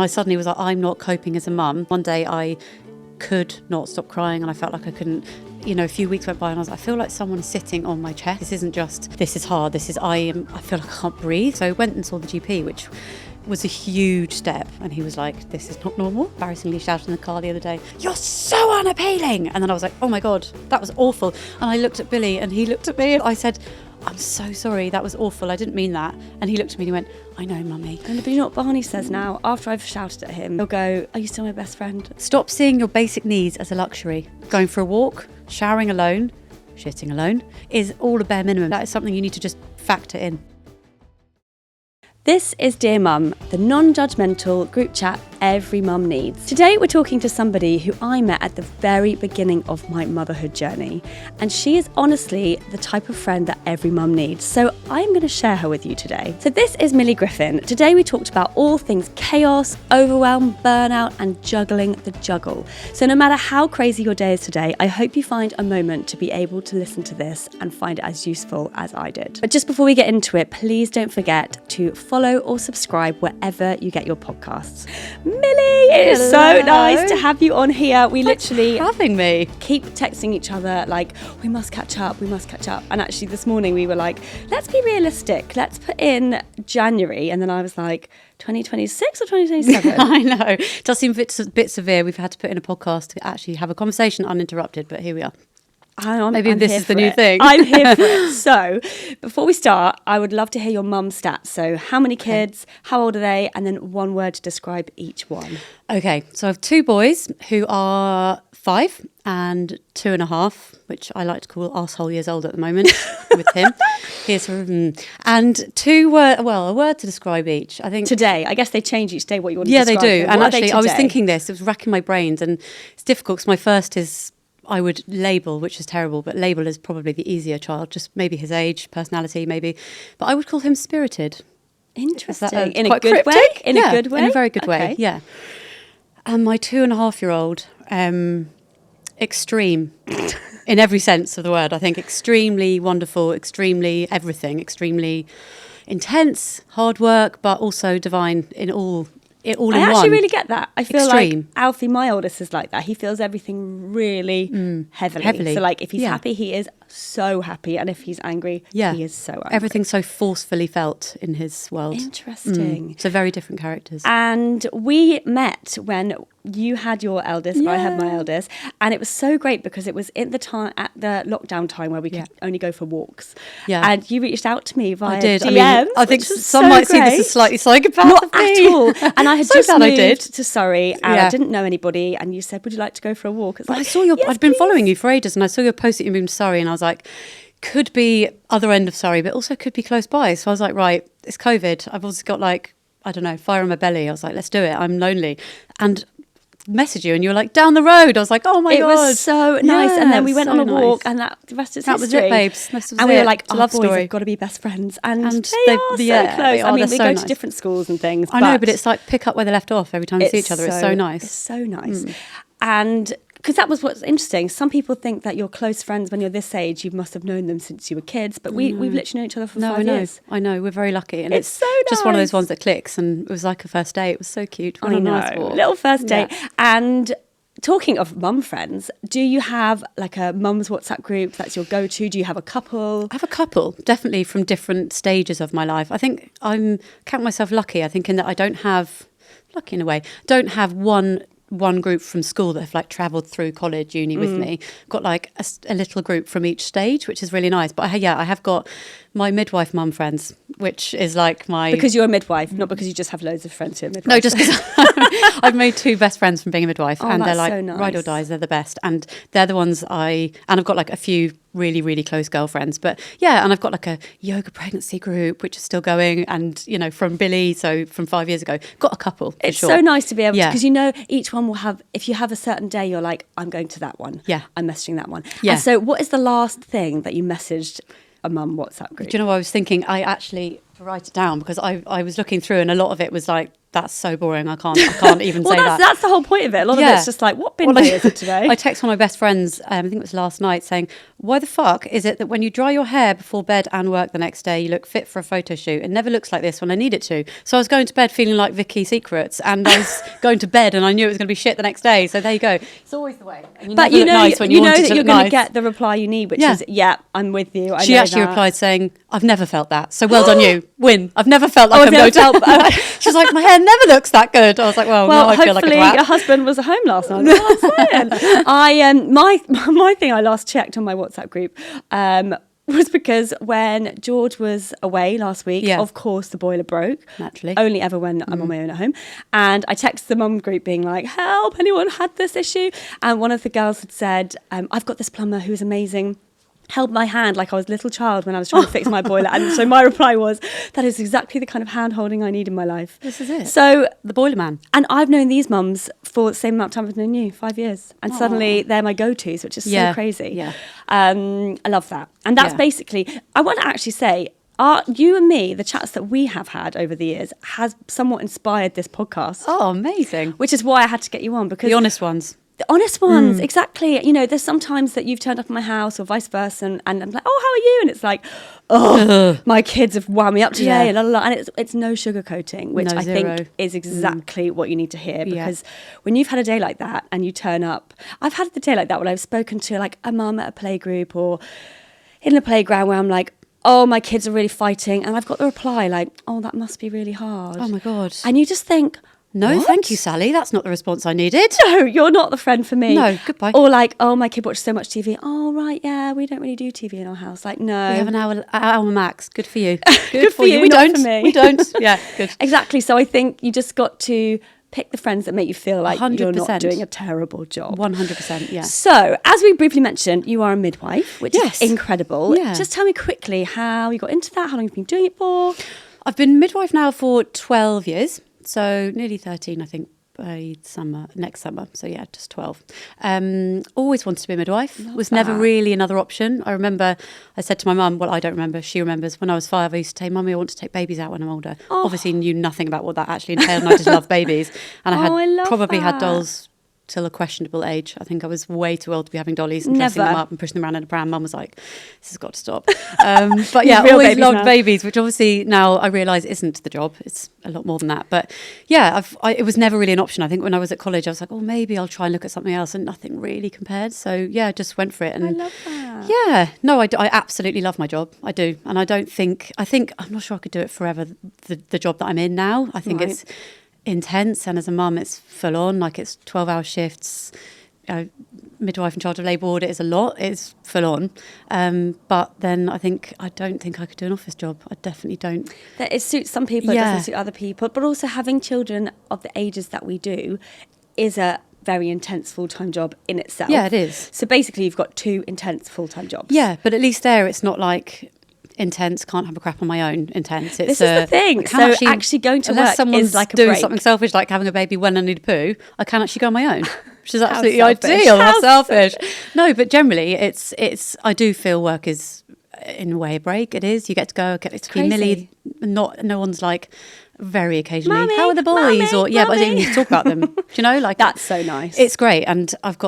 I suddenly was like, I'm not coping as a mum. One day I could not stop crying and I felt like I couldn't. A few weeks went by and I was like, I feel like someone's sitting on my chest. This isn't just, this is hard, I feel like I can't breathe. So I went and saw the GP, which was a huge step. And he was like, this is not normal. Embarrassingly shouted in the car the other day, you're so unappealing. And then I was like, oh my God, that was awful. And I looked at Billy and he looked at me and I said, I'm so sorry, that was awful, I didn't mean that. And he looked at me and he went, I know, mummy. And but you know what Barney says now? After I've shouted at him, he'll go, are you still my best friend? Stop seeing your basic needs as a luxury. Going for a walk, showering alone, shitting alone, is all a bare minimum. That is something you need to just factor in. This is Dear Mum, the non-judgmental group chat every mum needs. Today we're talking to somebody who I met at the very beginning of my motherhood journey, and she is honestly the type of friend that every mum needs, so I'm going to share her with you today. So this is Milly Griffin. Today we talked about all things chaos, overwhelm, burnout and juggling the juggle. So no matter how crazy your day is today, I hope you find a moment to be able to listen to this and find it as useful as I did. But just before we get into it, please don't forget to follow or subscribe wherever you get your podcasts. Milly, it is so nice to have you on here. We literally having me keep texting each other like, we must catch up. And actually this morning we were like, let's be realistic. Let's put in January. And then I was like, 2026 or 2027? I know. It does seem a bit severe. We've had to put in a podcast to actually have a conversation uninterrupted, but here we are. Maybe this is the new thing. I'm here for it. So before we start, I would love to hear your mum stats. So how many kids, how old are they? And then one word to describe each one. Okay, so I have two boys who are 5 and 2.5, which I like to call arsehole years old at the moment with him. He's and a word to describe each. I think today, I guess they change each day what you want to describe. Yeah, they do. Them. And actually, I was thinking this, it was racking my brains, and it's difficult because my first is, I would label, which is terrible, but label is probably the easier child, just maybe his age, personality, maybe. But I would call him spirited. Interesting. In a good way? In a good way? In a very good way, yeah. And my 2.5-year-old, extreme in every sense of the word. I think extremely wonderful, extremely everything, extremely intense, hard work, but also divine in all in one. I actually really get that. I feel Extreme. like Alfie, my oldest, is like that. He feels everything really heavily. So like if he's happy, he is so happy. And if he's angry, he is so angry. Everything's so forcefully felt in his world. Interesting. So very different characters. And we met when you had your eldest, I had my eldest, and it was so great because it was at the lockdown time where we could only go for walks. Yeah. And you reached out to me via DMs. I think some might see this as slightly psychopath. Not at all. And I had so just moved to Surrey and I didn't know anybody, and you said, would you like to go for a walk? I saw your I'd been following you for ages, and I saw your post that you moved to Surrey, and I was like, could be other end of Surrey, but also could be close by. So I was like, right, it's COVID. I've also got fire in my belly. I was like, let's do it. I'm lonely. And message you and you were like, down the road. I was like, oh my God. It was so nice. And then we went on a walk and the rest is history. That was it, babes. And we were like, love boys story. have got to be best friends. And they are so close. I mean, we go to different schools and things. I know, but it's like pick up where they left off every time we see each other. It's so nice. It's so nice. And because that was what's interesting. Some people think that you're close friends when you're this age. You must have known them since you were kids. But we've literally known each other for 5 years. I know. We're very lucky. And it's so nice. Just one of those ones that clicks. And it was like a first date. It was so cute. I know. Nice little first date. Yeah. And talking of mum friends, do you have like a mum's WhatsApp group that's your go-to? Do you have a couple? I have a couple, definitely from different stages of my life. I think I count myself lucky. I think in that I don't have, lucky in a way, don't have one group from school that have travelled through college, uni with me. Got a little group from each stage, which is really nice. But I have got my midwife mum friends, which is my... Because you're a midwife, not because you just have loads of friends who are midwives. No, just because I've made 2 best friends from being a midwife. And they're so nice. Ride or dies, they're the best. And they're the ones and I've got a few really, really close girlfriends. But and I've got a yoga pregnancy group, which is still going. And, from Billy, so from 5 years ago, got a couple. It's so nice to be able to, because each one will have, if you have a certain day, you're like, I'm going to that one. Yeah. I'm messaging that one. Yeah. And so what is the last thing that you messaged a mum WhatsApp group? Do you know what I was thinking? I actually to write it down because I was looking through and a lot of it was like, that's so boring. I can't even say that. That's the whole point of it. A lot of it's just like, what bin day is it today? I texted one of my best friends, I think it was last night, saying, why the fuck is it that when you dry your hair before bed and work the next day, you look fit for a photo shoot? It never looks like this when I need it to. So I was going to bed feeling like Vicky's Secrets, and I was going to bed and I knew it was going to be shit the next day. So there you go. It's always the way. And but you know, nice when you know want that to you're look going to nice. get the reply you need, which is, I'm with you. She actually replied saying, I've never felt that. So well done you. Win. I've never felt like I'm going to... She's like, my hair never looks that good. I was like, well now I feel like a twat. Hopefully your husband was at home last night. That's what I'm saying. My thing I last checked on my WhatsApp group was because when George was away last week, of course the boiler broke. Naturally. Only ever when I'm on my own at home. And I texted the mum group being like, help, anyone had this issue? And one of the girls had said, I've got this plumber who's amazing. Held my hand like I was a little child when I was trying to fix my boiler. And so my reply was, that is exactly the kind of hand holding I need in my life. This is it. So the boiler man. And I've known these mums for the same amount of time I've known you, 5 years. And suddenly they're my go-tos, which is so crazy. Yeah. I love that. And that's basically, I want to actually say, you and me, the chats that we have had over the years has somewhat inspired this podcast. Oh, amazing. Which is why I had to get you on. Because the honest ones. The honest ones, exactly. You know, there's sometimes that you've turned up at my house or vice versa, and I'm like, oh, how are you? And it's like, my kids have wound me up today, and and it's no sugarcoating, which I think is exactly what you need to hear, because when you've had a day like that and you turn up, I've had the day like that when I've spoken to like a mum at a playgroup or in a playground where I'm like, oh, my kids are really fighting, and I've got the reply like, oh, that must be really hard. Oh my God. And you just think, no, what? thank you, Sally. That's not the response I needed. No, you're not the friend for me. No, goodbye. Or like, oh, my kid watches so much TV. Oh, right, yeah, we don't really do TV in our house. Like, no. We have an hour max. Good for you. Good for you. We not don't. For me. We don't. Yeah, good. Exactly. So I think you just got to pick the friends that make you feel like 100%. You're not doing a terrible job. 100%, yeah. So, as we briefly mentioned, you are a midwife, which is incredible. Yeah. Just tell me quickly how you got into that, how long you've been doing it for. I've been midwife now for 12 years, so nearly 13, I think. Next summer, so yeah, just 12. Always wanted to be a midwife. Was never really another option. I remember I said to my mum, well, I don't remember, she remembers, when I was 5 I used to say, Mummy, I want to take babies out when I'm older. Obviously knew nothing about what that actually entailed, and I just love babies, and I probably had dolls till a questionable age. I think I was way too old to be having dollies and dressing them up and pushing them around in a pram. Mum was like, this has got to stop. But yeah, I always loved babies, which obviously now I realise isn't the job. It's a lot more than that. But yeah, it was never really an option. I think when I was at college, I was like, oh, maybe I'll try and look at something else, and nothing really compared. So yeah, I just went for it. And I love that. Yeah, no, I absolutely love my job. I do. And I think, I'm not sure I could do it forever, the job that I'm in now. I think it's intense, and as a mum it's full on, like it's 12-hour shifts. Midwife in charge of labour ward, it is a lot, it's full on, but then I don't think I could do an office job. I definitely don't. That it suits some people, it doesn't suit other people, but also having children of the ages that we do is a very intense full-time job in itself. Yeah, it is. So basically you've got 2 intense full-time jobs. Yeah, but at least there it's not like intense, can't have a crap on my own intense. It's, this is the thing. So actually going to work is like a doing break. something selfish like having a baby when I need a poo, I can actually go on my own, which is absolutely selfish. ideal. How selfish. No, but generally it's I do feel work is in a way a break. It is. You get to go, get to be Milly. No one's like, very occasionally, Mommy, how are the boys? But I don't even need to talk about them. Do you know, like that's so nice. It's great, and I've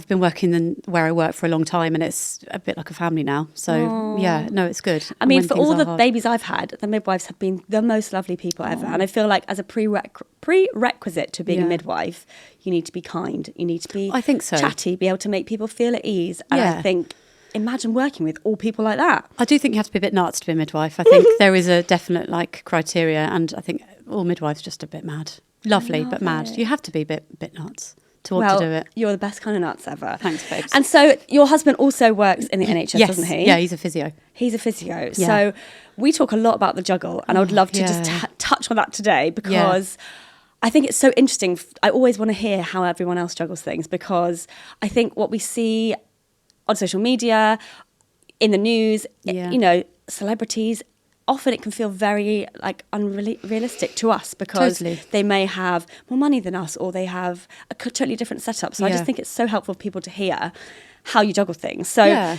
been working where I work for a long time, and it's a bit like a family now. So yeah, no, it's good. I mean, for all the babies I've had, the midwives have been the most lovely people ever, and I feel like as a prerequisite to being a midwife, you need to be kind, you need to be, I think so, chatty, be able to make people feel at ease, and I think. Imagine working with all people like that. I do think you have to be a bit nuts to be a midwife. I think there is a definite criteria, and I think all midwives are just a bit mad. Lovely, but mad. You have to be a bit nuts to want to do it. You're the best kind of nuts ever. Thanks, babes. And so your husband also works in the NHS, doesn't he? Yeah, he's a physio. He's a physio. Yeah. So we talk a lot about the juggle, and I would love to just touch on that today, because I think it's so interesting. I always want to hear how everyone else juggles things, because I think what we see on social media, in the news, celebrities, often it can feel very unrealistic to us, because they may have more money than us, or they have a totally different setup. So I just think it's so helpful for people to hear how you juggle things. So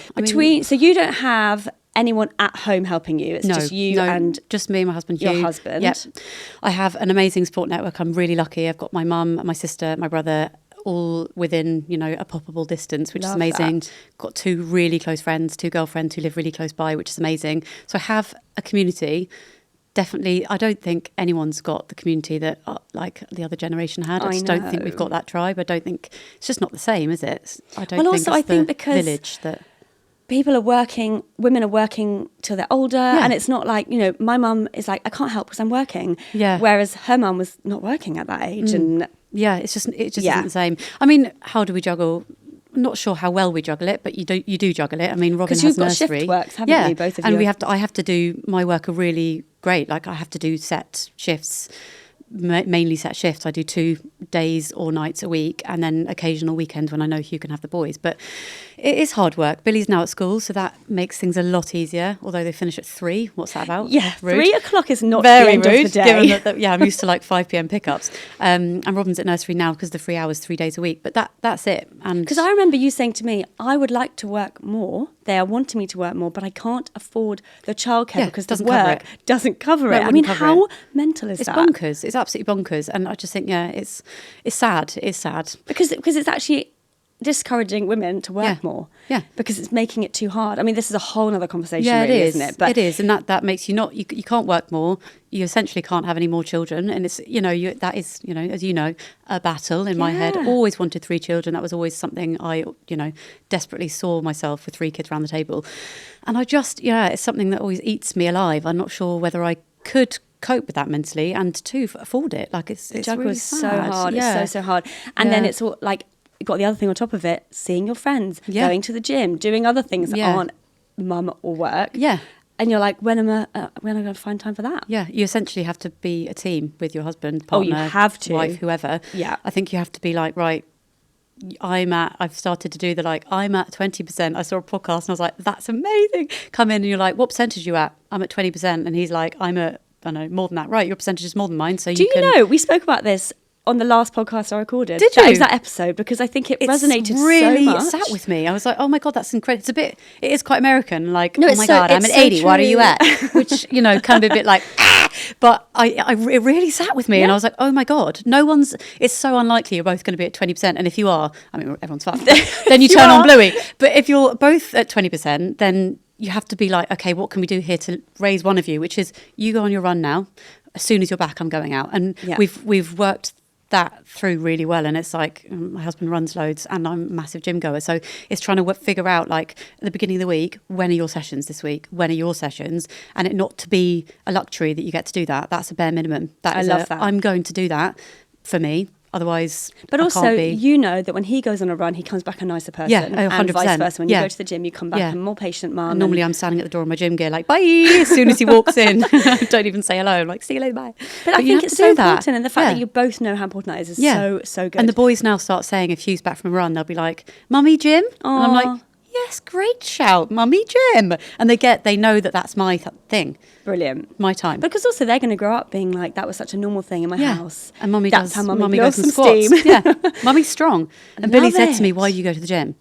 so you don't have anyone at home helping you? It's just you and just me and my husband Hugh. Your husband. Yep. I have an amazing support network. I'm really lucky. I've got my mum, my sister, my brother, all within, a poppable distance, which is amazing. Got 2 really close friends, 2 girlfriends who live really close by, which is amazing. So I have a community. Definitely, I don't think anyone's got the community that like the other generation had. I just don't think we've got that tribe. I don't think it's just not the same, is it? I don't think I think the because village that people are working, women are working till they're older, and it's not like, my mum is like, I can't help because I'm working. Yeah. Whereas her mum was not working at that age, and it just isn't the same. I mean, how do we juggle? I'm not sure how well we juggle it, but you do juggle it. I mean, Robin has you've nursery. got shift works, haven't you, both of you? And I have to do, my work are really great. Like I have to do set shifts, mainly set shifts. I do 2 days or nights a week, and then occasional weekends when I know Hugh can have the boys. But it is hard work. Billy's now at school, so that makes things a lot easier. Although they finish at 3. What's that about? Yeah, rude. 3 o'clock is not very the end rude. of the day. Given that, I'm used to like 5 p.m. pickups. And Robin's at nursery now because the 3 hours, 3 days a week. But that's it. And because I remember you saying to me, I would like to work more. They are wanting me to work more, but I can't afford the childcare because the work doesn't cover it. I mean, how mental is that? It's bonkers. It's absolutely bonkers. And I just think, it's sad. It's sad. Because it's actually discouraging women to work more. Yeah. Because it's making it too hard. I mean, this is a whole other conversation, really, isn't it? But it is. And that makes you you can't work more. You essentially can't have any more children. And it's, that is, as you know, a battle in my head. Always wanted 3 children. That was always something I, desperately saw myself with 3 kids around the table. And I just, it's something that always eats me alive. I'm not sure whether I could cope with that mentally and to afford it. Like it's really so hard. Yeah. It's so hard. And then it's all like, you've got the other thing on top of it, seeing your friends, going to the gym, doing other things that aren't mum or work. Yeah. And you're like, when am I going to find time for that? Yeah, you essentially have to be a team with your husband, partner, you have to. wife, whoever. Yeah. I think you have to be like, right, I've started to do I'm at 20%. I saw a podcast and I was like, that's amazing. Come in and you're like, what percentage are you at? I'm at 20%. And he's like, I'm at, I don't know, more than that. Right, your percentage is more than mine. So do you know, we spoke about this on the last podcast I recorded. Did you? That was that episode, because I think it resonated really so much. Sat with me. I was like, oh my God, that's incredible. It is quite American. Like, no, oh my God, I'm at 80. True. What are you at? Which, can be a bit like, but it really sat with me. And I was like, oh my God, it's so unlikely you're both going to be at 20%. And if you are, I mean, everyone's fucked. Then you turn on Bluey. But if you're both at 20%, then you have to be like, okay, what can we do here to raise one of you? Which is, you go on your run now. As soon as you're back, I'm going out. And we've worked that through really well. And it's like, my husband runs loads and I'm a massive gym goer. So it's trying to figure out, like, at the beginning of the week, when are your sessions this week? When are your sessions? And it not to be a luxury that you get to do that. That's a bare minimum. I love that. I'm going to do that for me. Otherwise, but also, I can't be. You know that when he goes on a run, he comes back a nicer person. Yeah, 100%. And vice versa. When you go to the gym, you come back a more patient mum. Normally, I'm standing at the door of my gym gear, like, bye, as soon as he walks in. Don't even say hello. I'm like, see you later, bye. But I think it's so important. And the fact that you both know how important that is so good. And the boys now start saying, if Hugh's back from a run, they'll be like, Mummy, gym? Aww. And I'm like, yes, great shout, Mummy, gym. And they know that that's my thing. Brilliant. My time. Because also they're going to grow up being like, that was such a normal thing in my house. And Mummy That's how Mummy goes some and squats. Steam. Yeah, Mummy's strong. And Billy said to me, it. why do you go to the gym?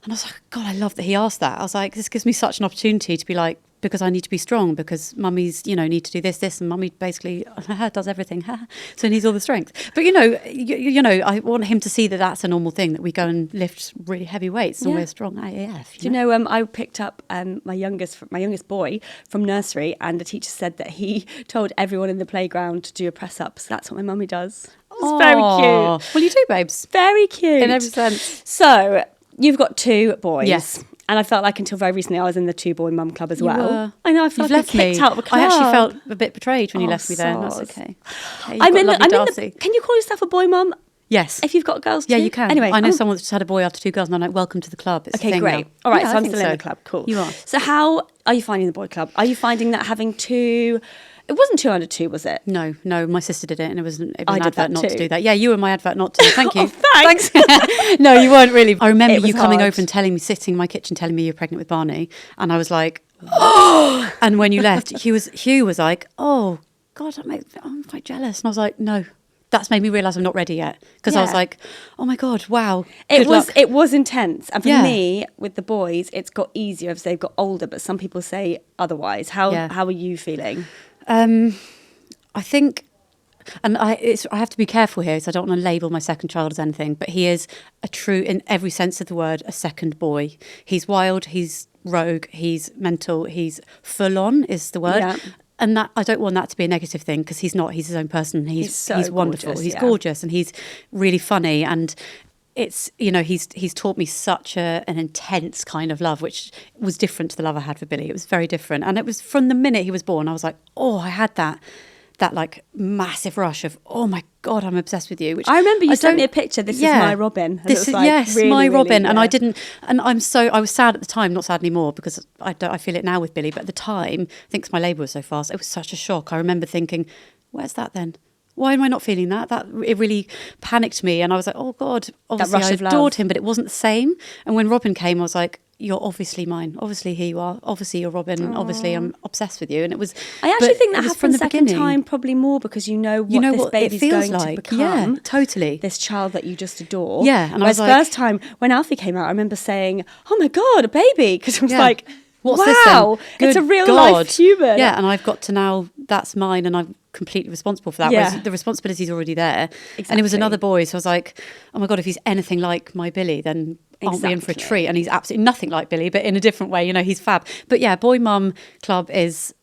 And I was like, God, I love that he asked that. I was like, this gives me such an opportunity to be like, because I need to be strong, because Mummy's, need to do this, and Mummy basically does everything. So he needs all the strength. But, I want him to see that that's a normal thing, that we go and lift really heavy weights and we're strong AF. Do you know, I picked up my youngest boy from nursery, and the teacher said that he told everyone in the playground to do a press up. So that's what my mummy does. It's very cute. Well, you do, babes. Very cute. In every sense. So you've got 2 boys. Yes. And I felt like until very recently I was in the 2-boy mum club as well. Were. I know, I felt like kicked out of the club. I actually felt a bit betrayed when you left me there. And that's okay. Hey, I'm in can you call yourself a boy mum? Yes. If you've got girls too? Yeah, you can. Anyway, I know someone that's just had a boy after 2 girls, and I'm like, welcome to the club. It's okay, great. Now. All right, yeah, so I'm still in the club. Cool. You are. So how are you finding the boy club? Are you finding that having 2... It wasn't 2 under 2, was it? No, my sister did it, and it was an I did advert that not too. to do that. Yeah, you were my advert not to. Thank you. Oh, thanks. No, you weren't really. I remember you coming hard. over and sitting in my kitchen telling me you're pregnant with Barney, and I was like, oh. And when you left, Hugh was like, oh God, I'm quite jealous, and I was like, no. Yeah. made me realise I'm not ready yet, because I was Yeah. like, oh my God, wow. It good luck. was intense. And for Yeah. me, with the boys, it's got easier as they've got older, but some people say otherwise. How are you feeling? I think, and I have to be careful here, so I don't want to label my second child as anything, but he is a true, in every sense of the word, a second boy. He's wild, he's rogue, he's mental, he's full on is the word. Yeah. And that, I don't want that to be a negative thing, because he's not. He's his own person. He's wonderful. gorgeous, He's yeah. gorgeous, and he's really funny. And it's, he's taught me such an intense kind of love, which was different to the love I had for Billy. It was very different. And it was from the minute he was born, I was like, oh, I had that like massive rush of, oh my God, I'm obsessed with you. Which I remember you sent me a picture. This is my Robin. And This it was is like yes, really, my really, Robin. And yeah. I was sad at the time, not sad anymore, because I feel it now with Billy. But at the time, I think 'cause my labour was so fast, it was such a shock. I remember thinking, where's that then? Why am I not feeling that? It really panicked me, and I was like, oh God, obviously rush I of love. adored him, but it wasn't the same. And when Robin came, I was like, you're obviously mine. Obviously here you are. Obviously you're Robin. Aww. Obviously I'm obsessed with you. And it was. I actually think that it was happens from the second beginning. time probably more because you know what this baby's it feels going like. to become. Yeah, totally. This child that you just adore. Yeah, and whereas I was like, first time when Alfie came out, I remember saying, "Oh my God, a baby!" Because I was Yeah. like, What's "Wow, this then? it's a Good real God. life human." Yeah, and I've got to now. That's mine, and I'm completely responsible for that. Yeah. Whereas the responsibility's already there. Exactly. And it was another boy, so I was like, oh my God, if he's anything like my Billy, then aren't we in for a Exactly. treat? And he's absolutely nothing like Billy, but in a different way. He's fab. But yeah, boy mum club is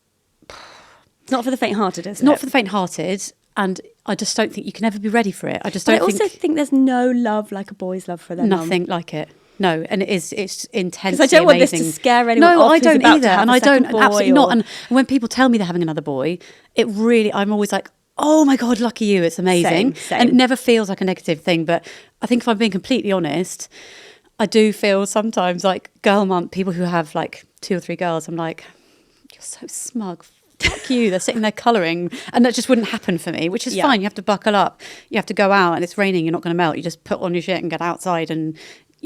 It's not for the faint-hearted, is it? not for the faint-hearted, and I just don't think you can ever be ready for it. I just But I don't also think there's no love like a boy's love for their mum. nothing like it. No, and it's intense. Because I don't want this to scare anyone No, off I who's don't about to either, have and a I don't second boy absolutely or- not. And when people tell me they're having another boy, I'm always like, oh my God, lucky you! It's amazing, Same. and it never feels like a negative thing. But I think if I'm being completely honest, I do feel sometimes like girl mum, people who have like 2 or 3 girls. I'm like, you're so smug. Fuck you. They're sitting there colouring, and that just wouldn't happen for me, which is Yeah. fine. You have to buckle up. You have to go out, and it's raining. You're not going to melt. You just put on your shit and get outside, and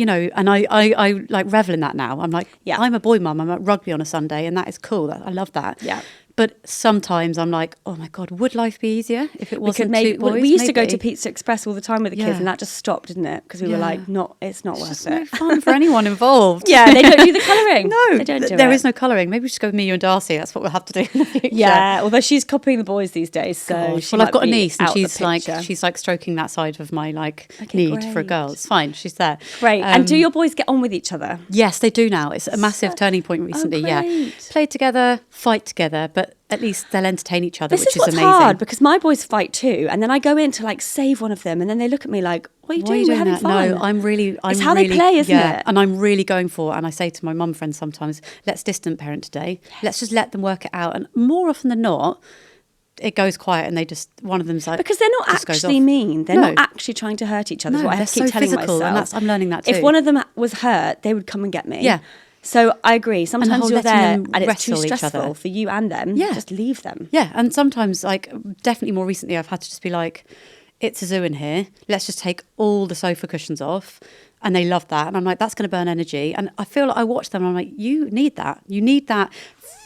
and I like revel in that now. I'm like, Yeah. I'm a boy mum. I'm at rugby on a Sunday, and that is cool. I love that. Yeah. But sometimes I'm like, oh my God, would life be easier if it wasn't maybe, two boys? we used to go Maybe. to Pizza Express all the time with the kids, Yeah. and that just stopped, didn't it? Because we were Yeah. like, it's not worth It's it. no fun for anyone involved. Yeah, they don't do the colouring. No, they don't do there it. is no colouring. Maybe we should go with me, you and Darcy. That's what we'll have to do in the future. Yeah, although she's copying the boys these days, so God. she Well, I've might got a be niece, and out the she's like stroking that side of my Okay, need for a great. girl. It's fine. She's there. Great. And do your boys get on with each other? Yes, they do now. It's a massive turning point recently. Yeah, great. play together, fight together, but at least they'll entertain each other, This which is is what's amazing. hard because my boys fight too, and then I go in to like save one of them, and then they look at me like, "What are you Why are doing? you We're doing having that? fun." No, I'm really. It's how they play, isn't it? And I'm really going for. And I say to my mum friends sometimes, let's distant parent today. Let's just let them work it out. And more often than not, it goes quiet, and one of them's like, Because they're not just goes actually off. mean. They're No. not actually trying to hurt each other. is No, what I they're have to keep so telling physical, and myself. I'm learning that too. If one of them was hurt, they would come and get me. Yeah. So I agree. Sometimes whole you're letting there them and it's too wrestle each stressful other. for you and them. Yeah. Just leave them. Yeah, and sometimes, like, definitely more recently, I've had to just be like, it's a zoo in here. Let's just take all the sofa cushions off. And they love that. And I'm like, that's going to burn energy. And I feel like I watch them and I'm like, you need that. You need that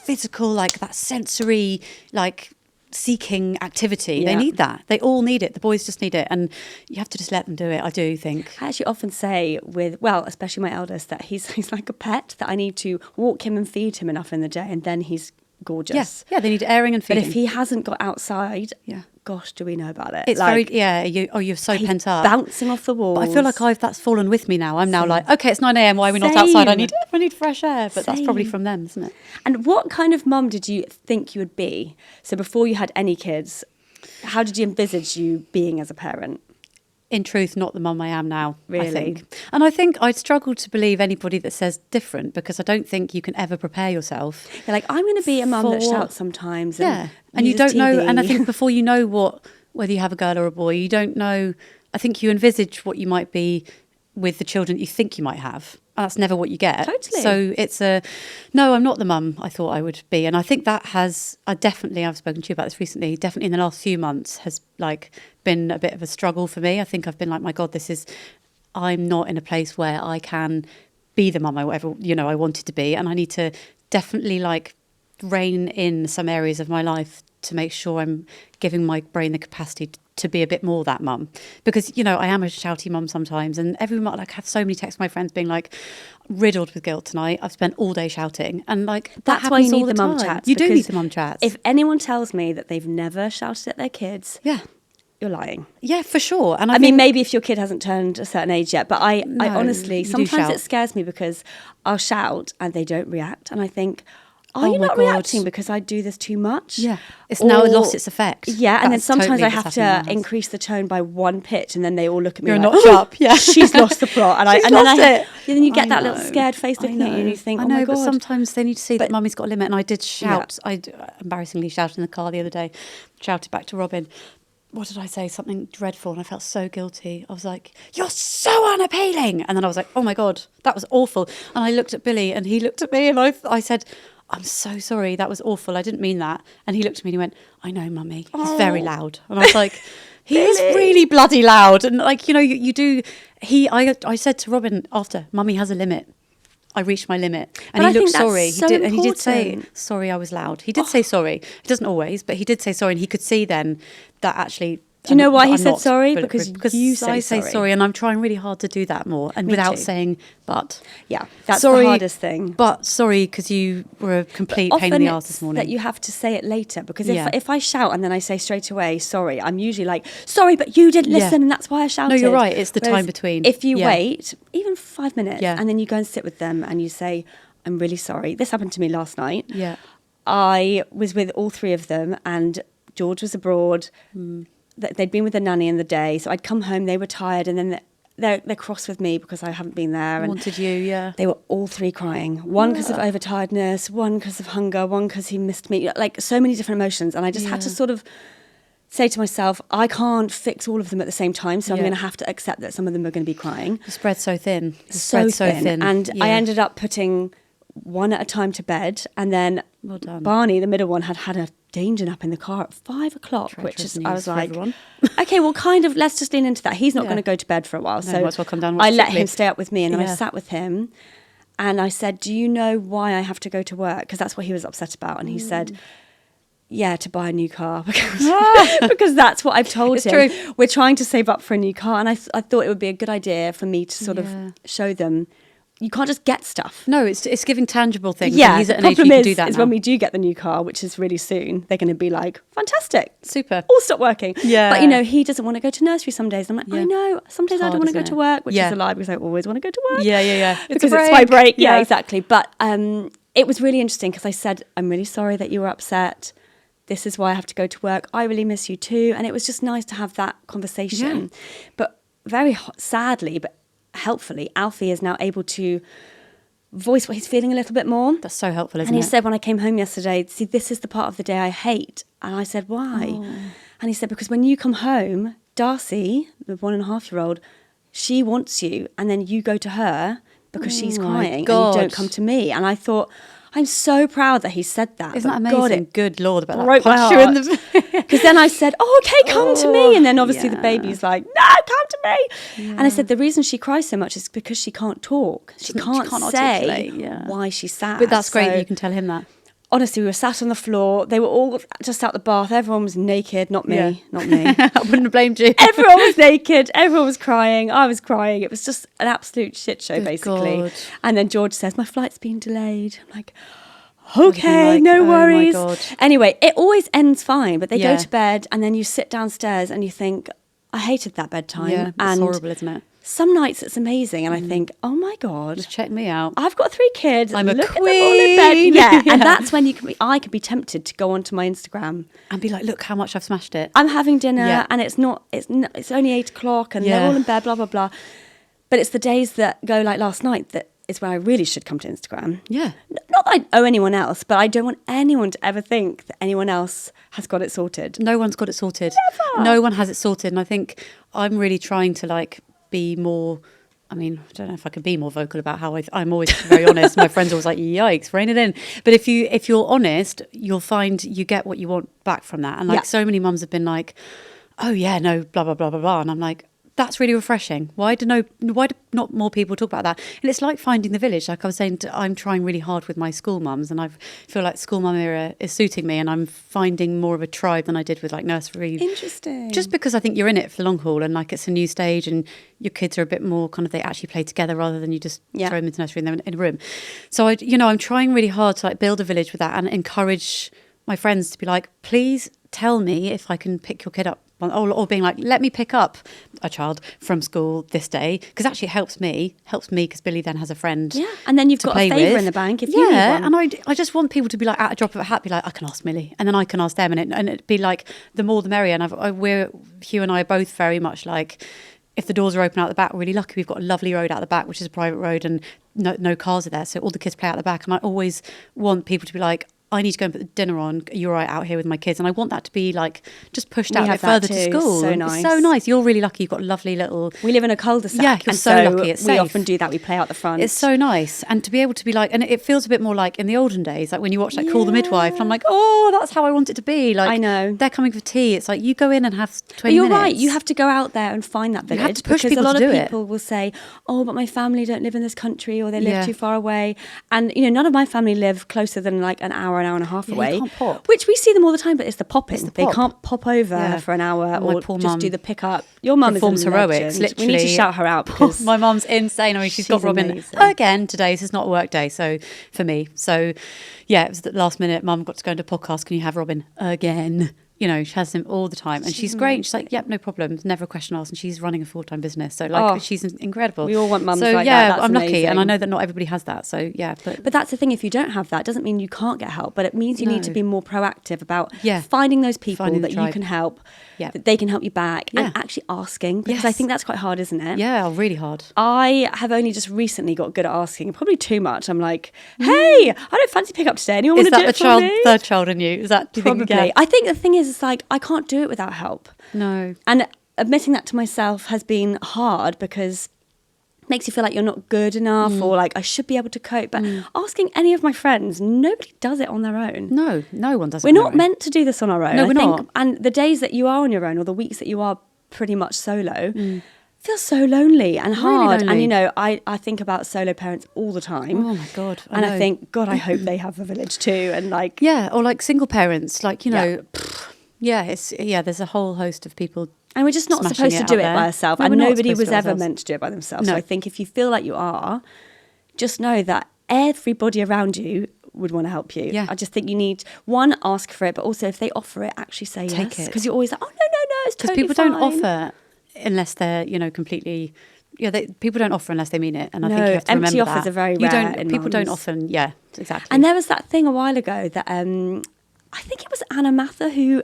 physical, like that sensory, like seeking activity. Yeah. They need that. They all need it. The boys just need it. And you have to just let them do it. I do think. I actually often say especially my eldest, that he's like a pet, that I need to walk him and feed him enough in the day, and then he's gorgeous. Yes. Yeah, they need airing and But feeding. if he hasn't got outside, Yeah. gosh, do we know about it? It's like, very, yeah, you're so he's pent up. bouncing off the walls. But I feel like that's fallen with me now. I'm now Same. like, okay, it's 9 a.m. Why are we not outside? I Same. need fresh air. But that's probably Same. from them, isn't it? And what kind of mum did you think you would be? So before you had any kids, how did you envisage you being as a parent? In truth, not the mum I am now, Really? I think. And I think I'd struggle to believe anybody that says different, because I don't think you can ever prepare yourself. You're like, I'm going to be a mum that For what? shouts sometimes. Yeah. And you uses don't know, TV. and I think before you know whether you have a girl or a boy, you don't know, I think you envisage what you might be with the children that you think you might have. And that's never what you get. Totally. So no, I'm not the mum I thought I would be. And I think that I've spoken to you about this recently, definitely in the last few months has like been a bit of a struggle for me. I think I've been like, my God, I'm not in a place where I can be the mum I wanted to be. And I need to definitely like rein in some areas of my life to make sure I'm giving my brain the capacity to be a bit more that mum, because you know I am a shouty mum sometimes, and every month like I have so many texts from my friends being like, riddled with guilt tonight, I've spent all day shouting, and like that's why you need the mum chats. You do need the mum chats. If anyone tells me that they've never shouted at their kids, you're lying. Yeah, for sure. And I mean, maybe if your kid hasn't turned a certain age yet, but I honestly, sometimes it scares me because I'll shout and they don't react, and I think, are you not reacting because I do this too much? Yeah. It's now lost its effect. Yeah, and then sometimes I have to increase the tone by one pitch, and then they all look at me You're like, knocked up. Yeah. She's lost the plot. And she's lost it. Then you get that little scared face looking at you and you think, I oh know, my God. but sometimes they need to see that mummy's got a limit. And I did shout. I embarrassingly shouted in the car the other day, shouted back to Robin. What did I say? Something dreadful. And I felt so guilty. I was like, you're so unappealing. And then I was like, oh my God, that was awful. And I looked at Billy and he looked at me and I said, I'm so sorry, that was awful, I didn't mean that. And he looked at me and he went, I know, mummy, he's very loud. And I was like, he is really bloody loud. And like, you know, you do, I said to Robin after, mummy has a limit. I reached my limit. And he looked sorry. He did say, sorry, I was loud. He did say sorry. He doesn't always, but he did say sorry. And he could see then that actually... Do you know why he said sorry? Because you I say sorry, and I'm trying really hard to do that more, and without saying but. Yeah, that's the hardest thing. But sorry, because you were a complete pain in the arse this morning. That you have to say it later, because if I shout and then I say straight away sorry, I'm usually like, sorry, but you didn't listen, and that's why I shouted. No, you're right. It's the time between. If you wait even 5 minutes, and then you go and sit with them and you say, I'm really sorry. This happened to me last night. Yeah, I was with all three of them, and George was abroad. They'd been with the nanny in the day, so I'd come home, they were tired, and then they're cross with me because I haven't been there. And wanted you, They were all three crying. One because of overtiredness, one because of hunger, one because he missed me. Like so many different emotions, and I just had to sort of say to myself, I can't fix all of them at the same time, so I'm going to have to accept that some of them are going to be crying. The spread's so thin. So thin. And I ended up putting one at a time to bed, and then Barney, the middle one, had a danger nap in the car at 5 o'clock, which is, I was like, okay, well, kind of, let's just lean into that. He's not going to go to bed for a while. So might as well come down and I watch let Strictly. him stay up with me, and I sat with him and I said, do you know why I have to go to work? Because that's what he was upset about. And he said, yeah, to buy a new car, because that's what I've told him. True. We're trying to save up for a new car. And I thought it would be a good idea for me to sort of show them, you can't just get stuff. No, it's giving tangible things. Yeah, he's the at an age problem you can do that is now. when we do get the new car, which is really soon, they're going to be like, fantastic. Super. All stop working. Yeah. But, you know, he doesn't want to go to nursery some days. I'm like, I know. Some days I don't want to go to work, which is a lie because I always want to go to work. Yeah. Because it's my break. Yeah, exactly. But it was really interesting because I said, I'm really sorry that you were upset. This is why I have to go to work. I really miss you too. And it was just nice to have that conversation. Yeah. But very sadly, but helpfully, Alfie is now able to voice what he's feeling a little bit more. That's so helpful, isn't it? And he said when I came home yesterday, see, this is the part of the day I hate. And I said, why? And he said, because when you come home, Darcy, the 1.5-year-old, she wants you, and then you go to her because she's crying and you don't come to me. And I thought, I'm so proud that he said that. Isn't that amazing? God, it good Lord, about broke that. My heart. Because then I said, okay, come to me. And then obviously the baby's like, no, come to me. And I said, the reason she cries so much is because she can't talk. She can't say why she's sad. But that's great that you can tell him that. Honestly, we were sat on the floor. They were all just out the bath. Everyone was naked. Not me. Not me. I wouldn't have blamed you. Everyone was naked. Everyone was crying. I was crying. It was just an absolute shit show, basically. God. And then George says, my flight's been delayed. I'm like, okay, no worries. Oh my God. Anyway, it always ends fine, but they go to bed and then you sit downstairs and you think, I hated that bedtime. Yeah, it's horrible, isn't it? Some nights it's amazing and I think, oh my God. Just check me out. I've got 3 kids. I'm a look queen. At them all in bed. Yeah, and that's when I could be tempted to go onto my Instagram. And be like, look how much I've smashed it. I'm having dinner and it's only 8 o'clock and they're all in bed, blah, blah, blah. But it's the days that go like last night that is where I really should come to Instagram. Yeah. Not that I owe anyone else, but I don't want anyone to ever think that anyone else has got it sorted. No one's got it sorted. Never. No one has it sorted. And I think I'm really trying to be more, I don't know if I can be more vocal about how I'm always very honest. My friends are always like, yikes, rein it in. But if you're honest, you'll find you get what you want back from that. And so many mums have been like, oh yeah, no, blah, blah, blah, blah, blah. And I'm like, that's really refreshing. Why do not more people talk about that? And it's like finding the village. Like I was saying, I'm trying really hard with my school mums, and I feel like school mum era is suiting me, and I'm finding more of a tribe than I did with like nursery. Interesting. Just because I think you're in it for the long haul, and like it's a new stage, and your kids are a bit more kind of, they actually play together rather than you just throw them into nursery and they're in a room. So I'm trying really hard to like build a village with that and encourage my friends to be like, please tell me if I can pick your kid up. Or being like, let me pick up a child from school this day, because actually it helps me because Billy then has a friend. Yeah, and then you've got a favour in the bank if you need one. And I just want people to be like, at a drop of a hat, be like, I can ask Milly, and then I can ask them, and it'd be like, the more the merrier. And Hugh and I are both very much like, if the doors are open out the back, we're really lucky. We've got a lovely road out the back, which is a private road, and no cars are there, so all the kids play out the back. And I always want people to be like, I need to go and put the dinner on. You're right out here with my kids. And I want that to be like just pushed out a bit further to school. So nice. It's so nice. You're really lucky. You've got a lovely little... We live in a cul-de-sac. Yeah, you're so lucky. It's we safe. often do that. We play out the front. It's so nice. And to be able to be like... And it feels a bit more like in the olden days, like when you watch like Call the Midwife. I'm like, oh, that's how I want it to be. Like, I know. They're coming for tea. It's like, you go in and have 20 but you're minutes. right. You have to go out there and find that village. You have to push because people a lot to do of people will say, oh, but my family don't live in this country, or they live Yeah. too far away. And, none of my family live closer than like an hour and a half away. You can't pop. Which we see them all the time, but it's the popping. It's the They pop. can't pop over for an hour My or poor just mum do the pick-up. Your mum is performs a heroics, legend. We need to literally. shout her out because my mum's insane. I mean, she's got Robin amazing. again today. This is not a work day, so for me. So, yeah, it was the last minute. Mum got to go into a podcast. Can you have Robin again? She has him all the time, and she's great. She's like, yep, no problem, never a question asked, and she's running a full-time business. So, like, she's incredible. We all want mums so, like yeah, that. That's I'm lucky, amazing. and I know that not everybody has that. So, yeah, but that's the thing. If you don't have that, it doesn't mean you can't get help, but it means you need to be more proactive about finding those people that you can help, that they can help you back, and actually asking, because I think that's quite hard, isn't it? Yeah, really hard. I have only just recently got good at asking, probably too much. I'm like, hey, I don't fancy pick up today. Anyone want to do it for me? Is that the third child in you? Is that, do you probably? think, I think the thing is, it's like I can't do it without help. No. And admitting that to myself has been hard because it makes you feel like you're not good enough or like I should be able to cope. But asking any of my friends, nobody does it on their own. No one does it We're on their not own. meant to do this on our own. No, I we're think, not. and the days that you are on your own or the weeks that you are pretty much solo feels so lonely and hard. Really lonely. And I think about solo parents all the time. Oh my God. I think, God, I hope they have a village too. And like, yeah, or like single parents, like, there's a whole host of people. And we're just not smashing supposed to do it there. by ourselves. No, And we're not nobody supposed to was do it ever ourselves. meant to do it by themselves. No. So I think if you feel like you are, just know that everybody around you would want to help you. Yeah. I just think you need, one, ask for it, but also if they offer it, actually say Take yes. it. Because you're always like, oh, no, it's Because totally people fine. don't offer unless they're, completely... people don't offer unless they mean it. And I think No, you have to empty remember offers that. are very You rare don't, in people don't mums. often... Yeah, exactly. And there was that thing a while ago that I think it was Anna Mather who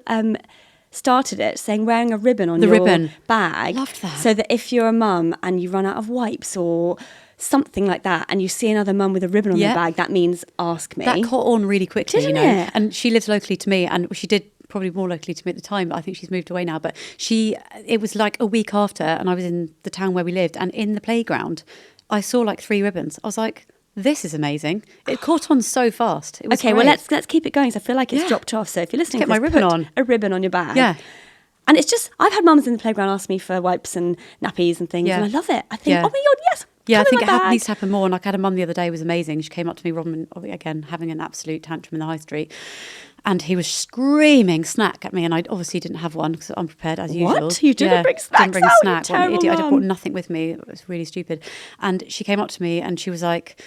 started it, saying wearing a ribbon on your bag. Loved that. So that if you're a mum and you run out of wipes or something like that and you see another mum with a ribbon on their bag, that means ask me. That caught on really quickly, Didn't it? And she lives locally to me, and she did probably more locally to me at the time, but I think she's moved away now. But it was like a week after, and I was in the town where we lived, and in the playground, I saw like 3 ribbons. I was like, this is amazing. It caught on so fast. It was okay, great. well, let's keep it going. So I feel like it's dropped off. So if you're listening Get to my this, ribbon put on. a ribbon on your bag. Yeah. And it's just, I've had mums in the playground ask me for wipes and nappies and things, Yeah. and I love it. I think, Yeah. oh my God, yes. Yeah, I come in think my it bag. needs to happen more. And like I had a mum the other day, it was amazing. She came up to me, Robin, again, having an absolute tantrum in the high street. And he was screaming snack at me, and I obviously didn't have one because I'm prepared as usual. What? You didn't bring snacks Didn't bring a out, you snack. What an terrible idiot. I just mum. brought nothing with me. It was really stupid. And she came up to me and she was like,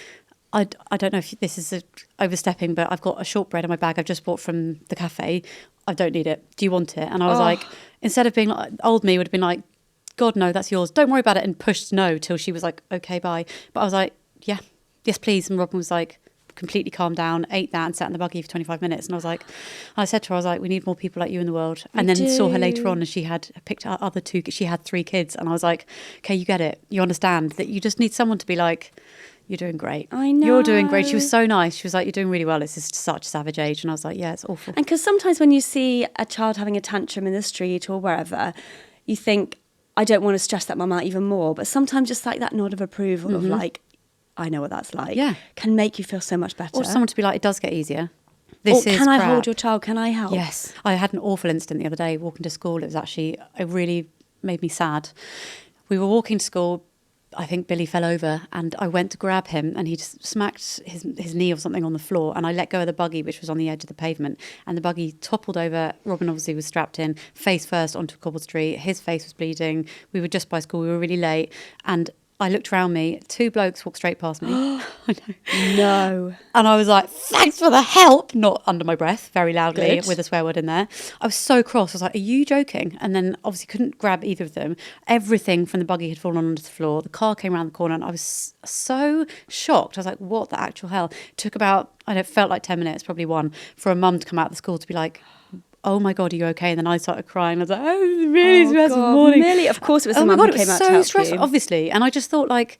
I don't know if this is overstepping, but I've got a shortbread in my bag I've just bought from the cafe. I don't need it. Do you want it? And I was like, instead of being like, old me would have been like, God, no, that's yours. Don't worry about it. And pushed no till she was like, okay, bye. But I was like, yeah, yes, please. And Robin was like, completely calmed down, ate that and sat in the buggy for 25 minutes. And I said to her, I was like, we need more people like you in the world. And then saw her later on, and she had picked out other 2, she had 3 kids. And I was like, okay, you get it. You understand that you just need someone to be like, you're doing great. I know. You're doing great. She was so nice. She was like, you're doing really well. It's just such a savage age. And I was like, yeah, it's awful. And because sometimes when you see a child having a tantrum in the street or wherever, you think, I don't want to stress that mum out even more. But sometimes just like that nod of approval of like, I know what that's like, can make you feel so much better. Or someone to be like, it does get easier. Can I hold your child? Can I help? Yes. I had an awful incident the other day walking to school. It was actually, it really made me sad. we were walking to school. I think Billy fell over and I went to grab him and he just smacked his knee or something on the floor, and I let go of the buggy, which was on the edge of the pavement, and the buggy toppled over. Robin obviously was strapped in, face first onto a cobbled street. His face was bleeding. We were just by school. We were really late. And I looked around me. 2 blokes walked straight past me. I know. No. And I was like, thanks for the help. Not under my breath, very loudly, Good. with a swear word in there. I was so cross. I was like, are you joking? And then obviously couldn't grab either of them. Everything from the buggy had fallen onto the floor. The car came around the corner and I was so shocked. I was like, what the actual hell? It took about, it felt like 10 minutes, probably one, for a mum to come out of the school to be like, oh my God, are you okay? And then I started crying. I was like, oh, it was a really stressful morning. Milly, of course it was the oh my mum God, who came out so to help stressful, you. obviously. And I just thought, like,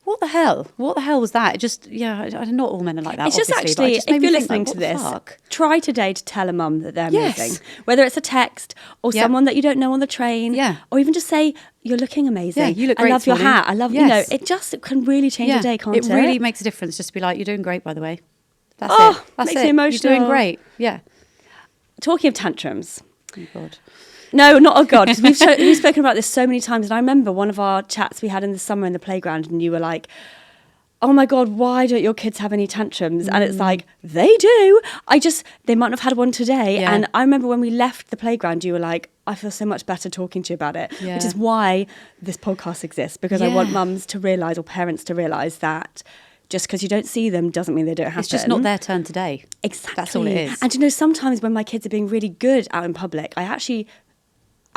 what the hell? What the hell was that? It just, not all men are like that, It's just obviously, but it actually, just made if me you're think, listening like, to what the this, fuck? try today to tell a mum that they're Yes. amazing. Whether it's a text or Yep. someone that you don't know on the train. Yeah. Or even just say, you're looking amazing. Yeah, you look I great love this your morning. hat. I love, Yes. it just can really change your day, can't it? It really makes a difference just to be like, you're doing great, by the way. That's Oh, it. That's makes it. me emotional. You're doing great. Yeah. Talking of tantrums. Oh, God. No, not oh God. 'Cause we've spoken about this so many times. And I remember one of our chats we had in the summer in the playground, and you were like, oh my God, why don't your kids have any tantrums? And it's like, they do. They might not have had one today. Yeah. And I remember when we left the playground, you were like, I feel so much better talking to you about it, Yeah. which is why this podcast exists, because I want mums to realise, or parents to realise, that just because you don't see them doesn't mean they don't happen. It's just not their turn today. Exactly. That's all it is. And sometimes when my kids are being really good out in public,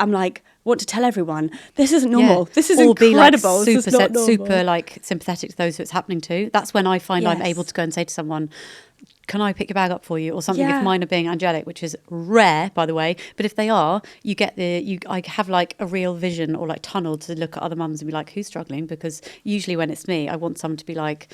I'm like, want to tell everyone, this isn't normal. Yeah. This is or incredible. Be like This is not normal. super like sympathetic to those who it's happening to. That's when I find I'm Yes. able to go and say to someone, can I pick your bag up for you or something, Yeah. if mine are being angelic, which is rare, by the way. But if they are, I have like a real vision or like tunnel to look at other mums and be like, who's struggling? Because usually when it's me, I want someone to be like,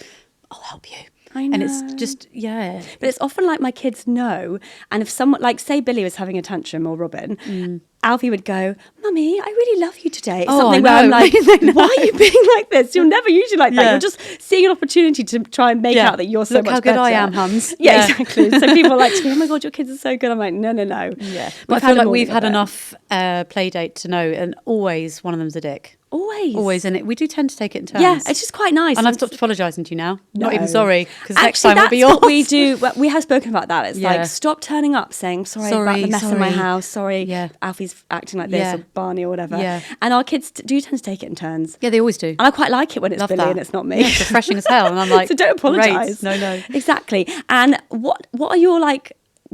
I'll help you. I know. And it's just, yeah. But it's often like my kids know. And if someone, like say Billy was having a tantrum or Robin, Alfie would go, Mummy, I really love you today. It's Oh, something I where I'm know. like, I know. why are you being like this? You're never usually like that. Yeah. You're just seeing an opportunity to try and make Yeah. out that you're so Look much how good better. I am, Hans. Yeah, Yeah. exactly. So people are like to me, oh my God, your kids are so good. I'm like, no. Yeah. We've But I had feel like a we've morning had of it. enough play date to know, and always one of them's a dick. Always. And we do tend to take it in turns. Yeah, it's just quite nice. And I've stopped apologising to you now. Not No. even sorry, because next Actually, time it'll be that's yours. what we do. Well, we have spoken about that. It's Yeah. like, stop turning up saying, sorry about the mess in my sorry. house. Sorry, Yeah. Alfie's acting like this, Yeah. or Barney or whatever. Yeah. And our kids do tend to take it in turns. Yeah, they always do. And I quite like it when it's Love Billy that. and it's not me. Yeah, it's refreshing as hell. And I'm like, so don't apologise. great. No. Exactly. And what are your like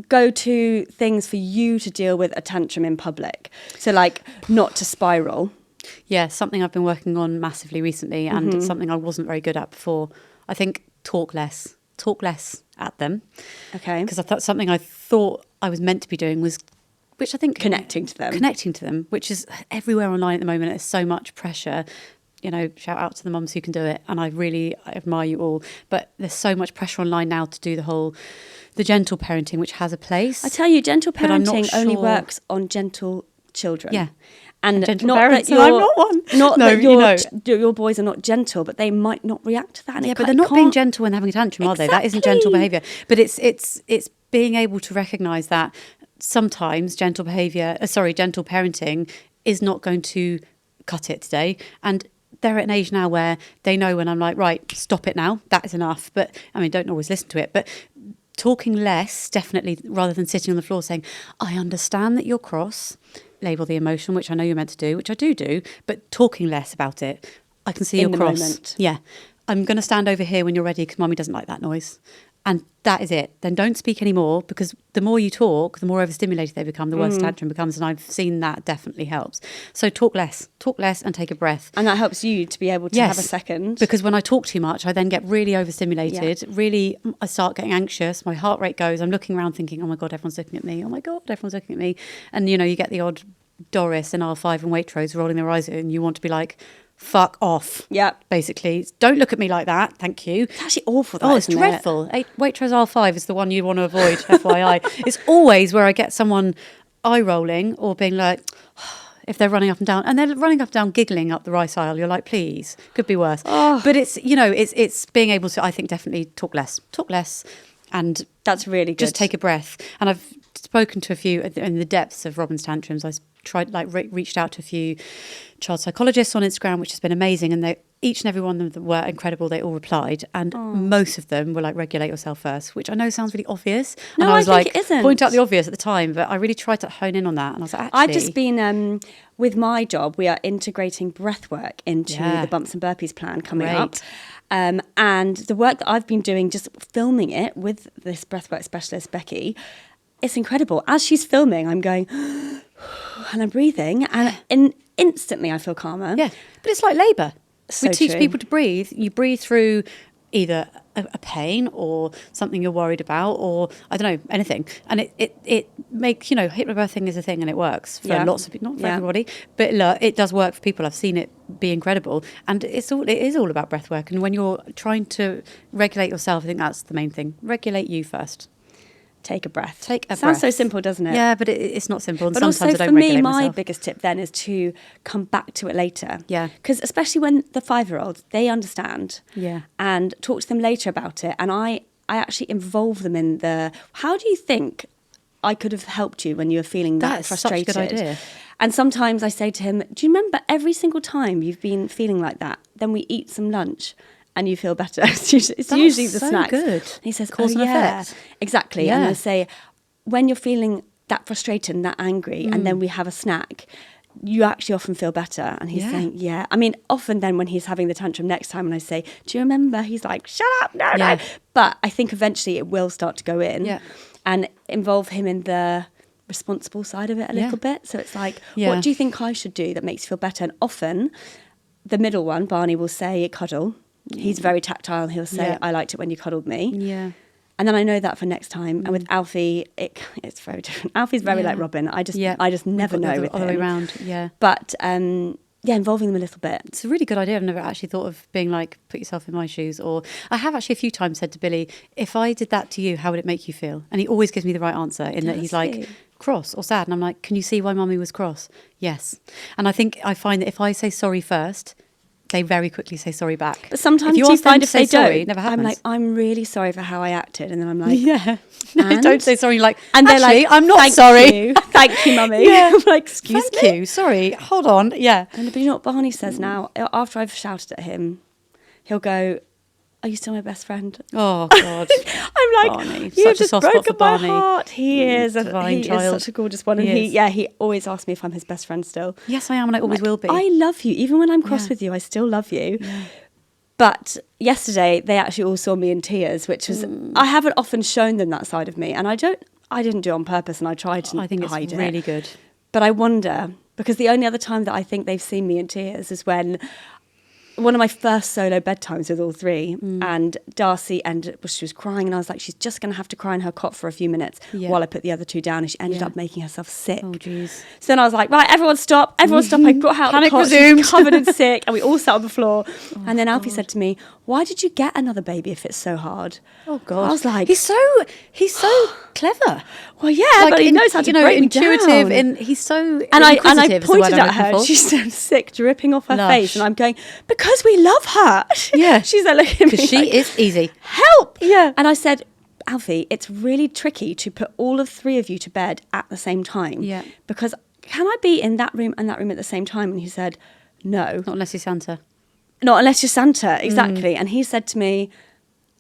go-to things for you to deal with a tantrum in public? So like not to spiral. Yeah, something I've been working on massively recently, and something I wasn't very good at before. I think talk less at them. Okay. Because something I thought I was meant to be doing was, which I think Connecting to them, which is everywhere online at the moment. There's so much pressure. Shout out to the mums who can do it, and I admire you all. But there's so much pressure online now to do the gentle parenting, which has a place. I tell you, gentle But I'm not parenting only sure- works on gentle children. Yeah. And Gentle not parents, that and you're, I'm not one. Not No, that your boys are not gentle, but they might not react to that. And Yeah, it but can't- they're not being gentle when having a tantrum, are they? That isn't gentle Exactly. behaviour. But it's being able to recognise that sometimes gentle parenting is not going to cut it today. And they're at an age now where they know when I'm like, right, stop it now. That is enough. But don't always listen to it. But talking less, definitely, rather than sitting on the floor saying, I understand that you're cross, label the emotion, which I know you're meant to do, which I do, but talking less about it. I can see In you're the cross. moment. Yeah. I'm going to stand over here when you're ready because Mummy doesn't like that noise. And that is it. Then don't speak anymore, because the more you talk, the more overstimulated they become, the worse tantrum becomes. And I've seen that definitely helps. So talk less and take a breath. And that helps you to be able to have a second. Because when I talk too much, I then get really overstimulated. Really, I start getting anxious. My heart rate goes. I'm looking around thinking, oh my God, everyone's looking at me. Oh my God, everyone's looking at me. And, you get the odd Doris in R5 and Waitrose rolling their eyes at you, and you want to be like, fuck off. Yeah. Basically, don't look at me like that. Thank you. It's actually awful. That, Oh, it's isn't dreadful. Waitrose R5 is the one you want to avoid, FYI. It's always where I get someone eye rolling or being like, if they're running up and down, and they're running up and down giggling up the right aisle, you're like, please, could be worse. Oh. But it's, it's being able to, I think, definitely talk less and That's really good. Just take a breath. And I've spoken to a few in the depths of Robin's tantrums. I tried, reached out to a few child psychologists on Instagram, which has been amazing. And each and every one of them were incredible. They all replied. And most of them were like, regulate yourself first, which I know sounds really obvious. No, and I was think it isn't. Point out the obvious at the time, but I really tried to hone in on that. And I was like, actually... I've just been, with my job, we are integrating breathwork into the Bumps and Burpees plan coming up. And the work that I've been doing, just filming it with this breathwork specialist, Becky, it's incredible. As she's filming, I'm going, and I'm breathing, and instantly I feel calmer. Yeah, but it's like labour. So we teach true. people to breathe. You breathe through either a pain or something you're worried about, or I don't know, anything. And it makes, hypnobirthing is a thing and it works for lots of people, not for everybody, but it does work for people. I've seen it be incredible. And it is all about breath work. And when you're trying to regulate yourself, I think that's the main thing. Regulate you first. Take a breath. Sounds breath. So simple, doesn't it? Yeah, but it's not simple. And but sometimes also I don't for me, regulate my myself. biggest tip then is to come back to it later. Yeah. Because especially when the 5-year-olds, they understand. Yeah. And talk to them later about it. And I actually involve them in how do you think I could have helped you when you were feeling that frustrated? Such a good idea. And sometimes I say to him, do you remember every single time you've been feeling like that, then we eat some lunch and you feel better? It's usually the so snacks. Good. And he says, Cause and effect. Exactly. Yeah. And I say, when you're feeling that frustrated and that angry, and then we have a snack, you actually often feel better. And he's saying, yeah. I mean, often then when he's having the tantrum next time and I say, do you remember? He's like, shut up, no. But I think eventually it will start to go in and involve him in the responsible side of it a little bit. So it's like, what do you think I should do that makes you feel better? And often the middle one, Barney, will say cuddle. He's very tactile. He'll say, I liked it when you cuddled me. Yeah. And then I know that for next time. And with Alfie, it's very different. Alfie's very like Robin. I just never know with all the way around. Yeah. But involving them a little bit. It's a really good idea. I've never actually thought of being like, put yourself in my shoes. Or I have actually a few times said to Billy, if I did that to you, how would it make you feel? And he always gives me the right answer in that he's like, cross or sad. And I'm like, can you see why mummy was cross? Yes. And I find that if I say sorry first, they very quickly say sorry back. But sometimes you find if they sorry, don't, it never happens. I'm like, I'm really sorry for how I acted. And then I'm like, don't say sorry. Like, and they're actually, like, I'm not sorry. Thank you, mummy. Yeah. I'm like, excuse me. Thank you. Sorry. Hold on. Yeah. But you know what Barney says now? After I've shouted at him, he'll go, are you still my best friend? Oh, God. I'm like, Barney. you've just soft spot broken for my Barney. heart. He is child. such a gorgeous one. And he always asks me if I'm his best friend still. Yes, I am, and I always will be. I love you. Even when I'm cross with you, I still love you. Yeah. But yesterday, they actually all saw me in tears, which was, I haven't often shown them that side of me. And I didn't do it on purpose, and I tried to hide it. I think it's really good. But I wonder, because the only other time that I think they've seen me in tears is when one of my first solo bedtimes with all three, and Darcy she was crying, and I was like, she's just going to have to cry in her cot for a few minutes while I put the other two down, and she ended up making herself sick. Oh, jeez. So then I was like, right, everyone stop. I got her out of the cot, she was covered in sick, and we all sat on the floor. And then Alfie said to me, why did you get another baby if it's so hard? Oh, God. I was like, he's so clever. Well, yeah, but he knows how to break me intuitive, down. and he's so and I inquisitive is the pointed word I'm at her, looking and for. she's so sick, dripping off her Lush. face, and I'm going, because we love her. Yeah. She's like looking at me Because she like, is easy. help. Yeah. And I said, Alfie, it's really tricky to put all of three of you to bed at the same time. Yeah. Because can I be in that room and that room at the same time? And he said, no. Not unless you're Santa. Not unless you're Santa, exactly. And he said to me,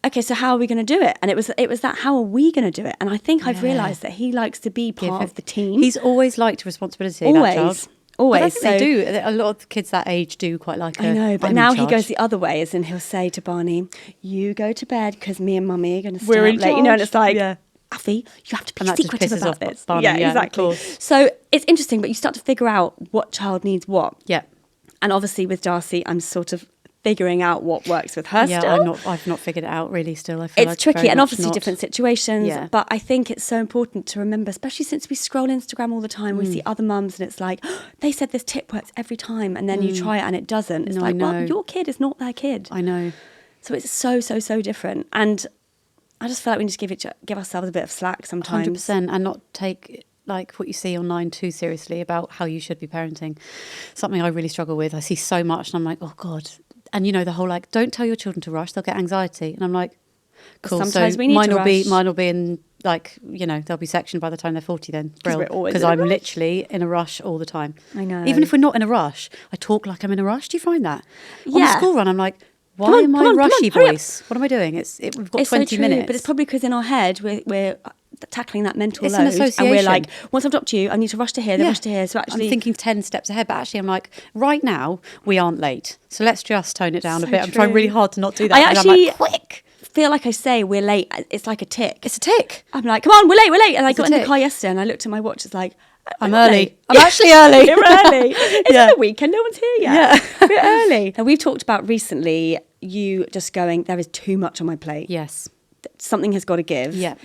okay, so how are we going to do it? And it was that, how are we going to do it? And I think I've realised that he likes to be part of the team. He's always liked responsibility, that child. Always. But I think they do. A lot of kids that age do quite like I know, but now he goes the other way, as in he'll say to Barney, you go to bed because me and mummy are going to stay up late. You know, and it's like, Alfie, you have to be secretive about this. Barney, exactly. So it's interesting, but you start to figure out what child needs what. Yeah. And obviously with Darcy, I'm sort of figuring out what works with her still. Yeah, I've not figured it out really still. I feel it's like tricky, and obviously different situations. Yeah. But I think it's so important to remember, especially since we scroll Instagram all the time, we see other mums and it's like, oh, they said this tip works every time, and then you try it and it doesn't. It's like, well, your kid is not their kid. I know. So it's so different. And I just feel like we need to give ourselves a bit of slack sometimes. 100%, and not take like what you see online too seriously about how you should be parenting. Something I really struggle with. I see so much and I'm like, oh God. And you know, the whole like, don't tell your children to rush, they'll get anxiety. And I'm like, Cool. Sometimes so we need mine to will be rush. mine will be in, like, they'll be sectioned by the time they're 40 then. we're always Because in a I'm rush. literally in a rush all the time. I know. Even if we're not in a rush, I talk like I'm in a rush. Do you find that? On the Yeah. school run, I'm like, why Come on, am come I on, come on, rushy hurry up. voice? What am I doing? We've got It's 20 so true, minutes. but it's probably because in our head we're tackling that mental It's load, an and we're association. like, once I've dropped you, I need to rush to here, then rush to here. So actually, I'm thinking 10 steps ahead, but actually I'm like, right now we aren't late, so let's just tone it down a So bit. I'm trying true. really hard to not do that. I because actually I'm like, quick. feel like I say we're late. It's like a tick. It's a tick. I'm like, come on, we're late. And I It's a got in the tick. car yesterday and I looked at my watch. It's like, I'm we're early. late. I'm actually early. We're early. It's Yeah. the weekend. No one's here yet. We're early. And we've talked about recently you just going, there is too much on my plate. Yes. Something has got to give. Yeah.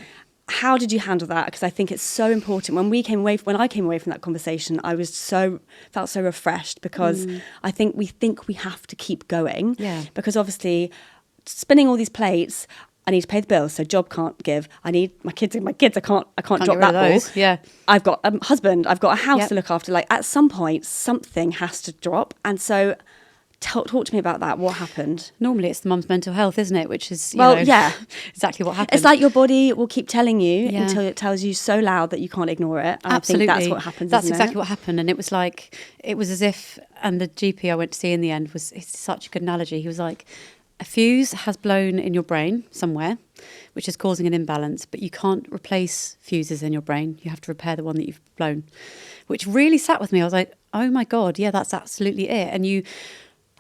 How did you handle that? Because I think it's so important. When I came away from that conversation, I felt so refreshed because I think we have to keep going. Yeah. Because obviously, spinning all these plates, I need to pay the bills, so job can't give. I need my kids. I can't drop get rid that of those. ball. Yeah. I've got a husband. I've got a house Yep. to look after. Like at some point, something has to drop. And so, talk to me about that. What happened? Normally it's the mum's mental health, isn't it? Which is, yeah, exactly what happened. it's like your body will keep telling you Yeah. until it tells you so loud that you can't ignore it. And Absolutely. I think that's what happens. That's isn't exactly it? what happened. And it was as if, and the GP I went to see in the end it's such a good analogy. He was like, a fuse has blown in your brain somewhere, which is causing an imbalance, but you can't replace fuses in your brain. You have to repair the one that you've blown, which really sat with me. I was like, oh my God, yeah, that's absolutely it. And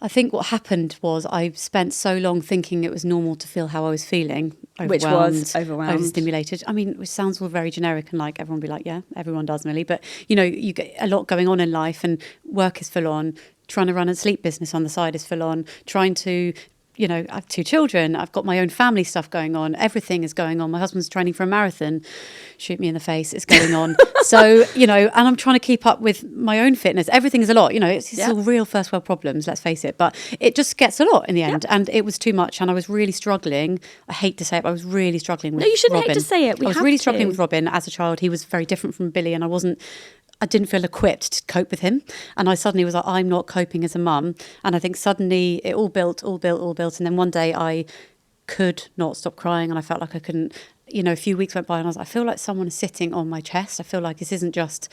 I think what happened was I spent so long thinking it was normal to feel how I was feeling, Which was overwhelmed. overstimulated. I mean, which sounds all very generic and like everyone will be like, yeah, everyone does, Milly. But, you get a lot going on in life and work is full on. Trying to run a sleep business on the side is full on. Trying to... I have 2 children. I've got my own family stuff going on. Everything is going on. My husband's training for a marathon. Shoot me in the face. It's going on. So, and I'm trying to keep up with my own fitness. Everything is a lot. It's all real first world problems, let's face it. But it just gets a lot in the end. And it was too much. And I was really struggling. I hate to say it, but I was really struggling with Robin. No, you shouldn't hate to say it. I was really struggling with Robin as a child. He was very different from Billy and I didn't feel equipped to cope with him. And I suddenly was like, I'm not coping as a mum. And I think suddenly it all built. And then one day I could not stop crying and I felt like I couldn't, a few weeks went by and I was like, I feel like someone is sitting on my chest. I feel like this isn't just,